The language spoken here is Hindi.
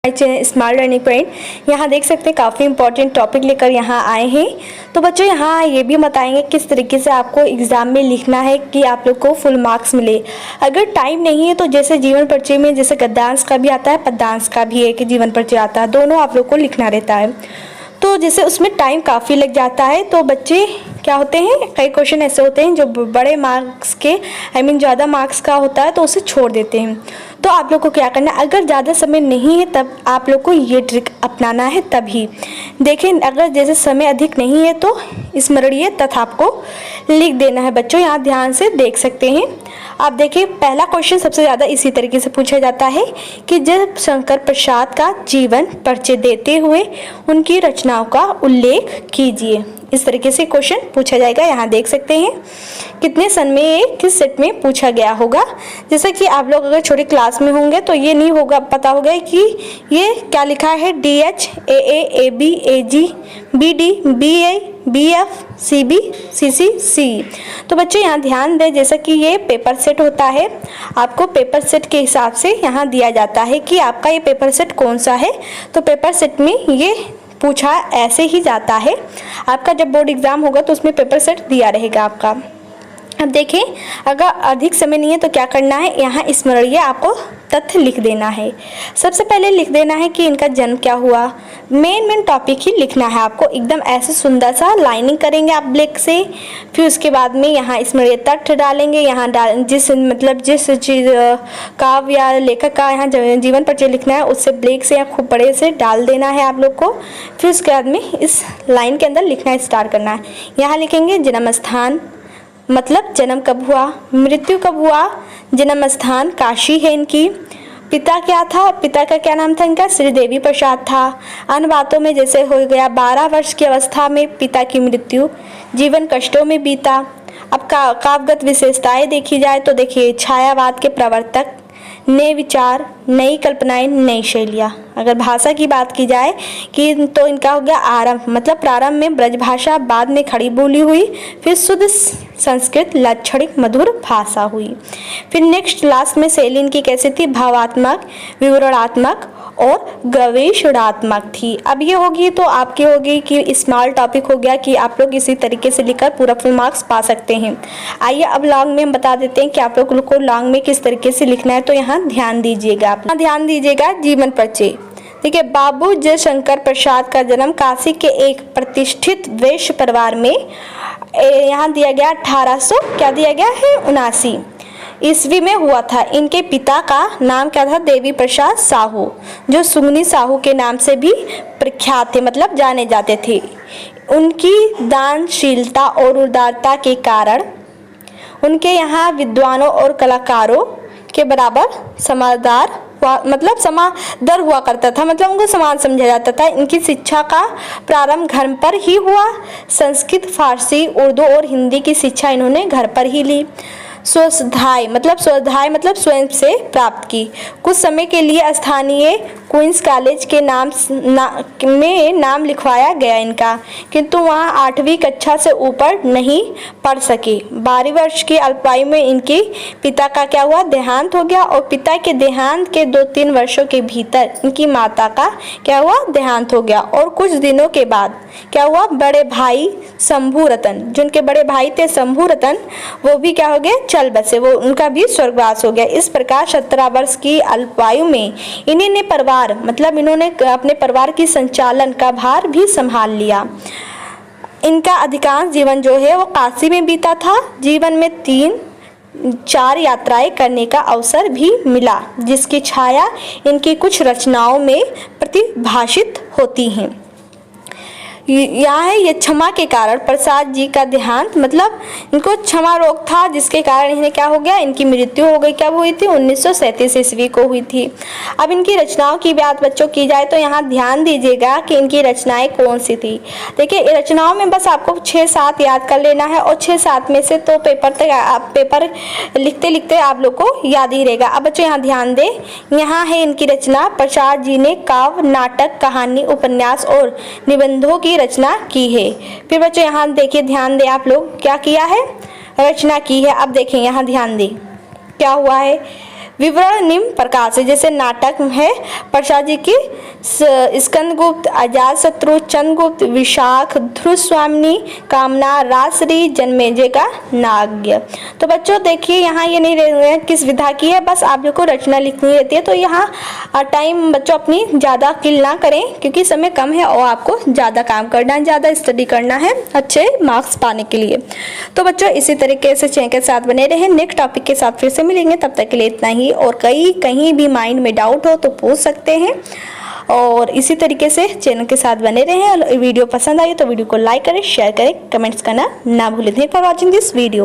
Smart learning point. यहाँ देख सकते हैं काफ़ी इंपॉर्टेंट टॉपिक लेकर यहाँ आए हैं। तो बच्चों यहाँ ये भी बताएंगे किस तरीके से आपको एग्ज़ाम में लिखना है कि आप लोग को फुल मार्क्स मिले। अगर टाइम नहीं है तो जैसे जीवन परिचय में जैसे गद्यांश का भी आता है, पद्यांश का भी है कि जीवन परिचय आता है, दोनों आप लोग को लिखना रहता है। तो जैसे उसमें टाइम काफ़ी लग जाता है तो बच्चे क्या होते हैं, कई क्वेश्चन ऐसे होते हैं जो बड़े मार्क्स के ज़्यादा मार्क्स का होता है तो उसे छोड़ देते हैं। तो आप लोग को क्या करना है, अगर ज़्यादा समय नहीं है तब आप लोग को ये ट्रिक अपनाना है। तभी देखें, अगर जैसे समय अधिक नहीं है तो स्मरणीय तथा आपको लिख देना है। बच्चों यहाँ ध्यान से देख सकते हैं। आप देखिए पहला क्वेश्चन सबसे ज़्यादा इसी तरीके से पूछा जाता है कि जब शंकर प्रसाद का जीवन परिचय देते हुए उनकी रचनाओं का उल्लेख कीजिए। इस तरीके से क्वेश्चन पूछा जाएगा। यहाँ देख सकते हैं कितने सन में ये किस सेट में पूछा गया होगा। जैसे कि आप लोग अगर छोटी क्लास में होंगे तो ये नहीं होगा, पता होगा कि ये क्या लिखा है, DH AA AB AG BD BA BF CB CC C। तो बच्चों यहाँ ध्यान दें, जैसा कि ये पेपर सेट होता है, आपको पेपर सेट के हिसाब से यहाँ दिया जाता है कि आपका ये पेपर सेट कौन सा है। तो पेपर सेट में ये पूछा ऐसे ही जाता है। आपका जब बोर्ड एग्ज़ाम होगा तो उसमें पेपर सेट दिया रहेगा आपका। अब देखें, अगर अधिक समय नहीं है तो क्या करना है, यहाँ स्मरणीय आपको तथ्य लिख देना है। सबसे पहले लिख देना है कि इनका जन्म क्या हुआ। मेन टॉपिक ही लिखना है आपको, एकदम ऐसे सुंदर सा लाइनिंग करेंगे आप ब्लैक से। फिर उसके बाद में यहाँ स्मरणीय तथ्य डालेंगे। यहाँ जिस चीज़ काव्य या लेखक का यहाँ जीवन परिचय लिखना है उससे ब्लैक से या खूब बड़े से डाल देना है आप लोग को। फिर उसके बाद में इस लाइन के अंदर लिखना स्टार्ट करना है। यहाँ लिखेंगे जन्म स्थान, मतलब जन्म कब हुआ, मृत्यु कब हुआ, जन्म स्थान काशी है इनकी, पिता क्या था, पिता का क्या नाम था इनका, श्री देवी प्रसाद था। अन्य बातों में जैसे हो गया 12 वर्ष की अवस्था में पिता की मृत्यु, जीवन कष्टों में बीता। अब काव्यगत विशेषताएं देखी जाए तो देखिए छायावाद के प्रवर्तक, नए विचार, नई कल्पनाएं, नई शैलियाँ। अगर भाषा की बात की जाए कि तो इनका हो गया आरंभ, मतलब प्रारंभ में ब्रज भाषा, बाद में खड़ी बोली हुई, फिर शुद्ध संस्कृत लाक्षणिक मधुर भाषा हुई। फिर नेक्स्ट लास्ट में शैली इनकी कैसी थी, भावात्मक, विवरणात्मक और गवेषणात्मक थी। अब ये होगी तो आपकी होगी कि स्मॉल टॉपिक हो गया कि आप लोग इसी तरीके से लिखकर पूरा फुल मार्क्स पा सकते हैं। आइए अब लॉन्ग में हम बता देते हैं कि आप लोग को लॉन्ग में किस तरीके से लिखना है। तो यहाँ ध्यान दीजिएगा, आप ध्यान दीजिएगा जीवन परिचय। देखिए, बाबू जयशंकर प्रसाद का जन्म काशी के एक प्रतिष्ठित वैश्य परिवार में यहाँ दिया गया 1800 क्या दिया गया है 79 ईस्वी में हुआ था। इनके पिता का नाम क्या था, देवी प्रसाद साहू, जो सुगनी साहू के नाम से भी प्रख्यात थे, मतलब जाने जाते थे। उनकी दानशीलता और उदारता के कारण उनके यहाँ विद्वानों और कलाकारों के बराबर समादर हुआ करता था, मतलब उनको समान समझा जाता था। इनकी शिक्षा का प्रारंभ घर पर ही हुआ। संस्कृत, फारसी, उर्दू और हिंदी की शिक्षा इन्होंने घर पर ही ली। स्वाध्याय मतलब स्वयं से प्राप्त की। कुछ समय के लिए स्थानीय क्वींस कॉलेज के नाम लिखवाया गया इनका, किंतु वहाँ 8वीं कक्षा से ऊपर नहीं पढ़ सके। 12 वर्ष की अल्पायु में इनके पिता का क्या हुआ, देहांत हो गया। और पिता के देहांत के 2-3 वर्षों के भीतर इनकी माता का क्या हुआ, देहांत हो गया। और कुछ दिनों के बाद क्या हुआ, बड़े भाई शंभू रतन, जो उनके बड़े भाई थे शंभू रतन, वो भी क्या हो गए, चल बसे, वो उनका भी स्वर्गवास हो गया। इस प्रकार 17 वर्ष की अल्पायु में इन्होंने अपने परिवार की संचालन का भार भी संभाल लिया। इनका अधिकांश जीवन जो है वो काशी में बीता था। जीवन में 3-4 यात्राएं करने का अवसर भी मिला, जिसकी छाया इनकी कुछ रचनाओं में प्रतिभाषित होती हैं। यहाँ है ये क्षमा के कारण प्रसाद जी का देहांत, मतलब इनको क्षमा रोग था जिसके कारण इन्हें क्या हो गया, इनकी मृत्यु हो गई। कब हुई थी, 1937 ईस्वी को हुई थी। अब इनकी रचनाओं की बात बच्चों की जाए तो यहाँ ध्यान दीजिएगा कि इनकी रचनाएं कौन सी थी। देखिए रचनाओं में बस आपको 6-7 याद कर लेना है और 6-7 में से तो पेपर लिखते लिखते आप लोग को याद ही रहेगा। अब बच्चों यहाँ ध्यान दें, यहाँ है इनकी रचना। प्रसाद जी ने काव्य, नाटक, कहानी, उपन्यास और निबंधों की रचना की है। फिर बच्चों यहाँ देखिए, ध्यान दें आप लोग, क्या किया है, रचना की है। अब देखें यहाँ ध्यान दें क्या हुआ है, विवरण निम्न प्रकार से, जैसे नाटक है प्रसाद जी की स्कंदगुप्त, अजातशत्रु, चंद्रगुप्त, विशाख, ध्रुवस्वामिनी, कामना, राजश्री, जन्मेजय का नाग्य। तो बच्चों देखिए यहाँ ये नहीं रहे किस विधा की है, बस आप लोग को रचना लिखनी रहती है। तो यहाँ टाइम बच्चों अपनी ज़्यादा किल ना करें क्योंकि समय कम है और आपको ज़्यादा काम करना है, ज़्यादा स्टडी करना है अच्छे मार्क्स पाने के लिए। तो बच्चों इसी तरीके से चैनल के साथ बने रहें, नेक्स्ट टॉपिक के साथ फिर से मिलेंगे, तब तक के लिए इतना ही। और कहीं भी माइंड में डाउट हो तो पूछ सकते हैं और इसी तरीके से चैनल के साथ बने रहें। और वीडियो पसंद आई तो वीडियो को लाइक करें, शेयर करें, कमेंट्स करना ना भूलें। Thank for watching this video.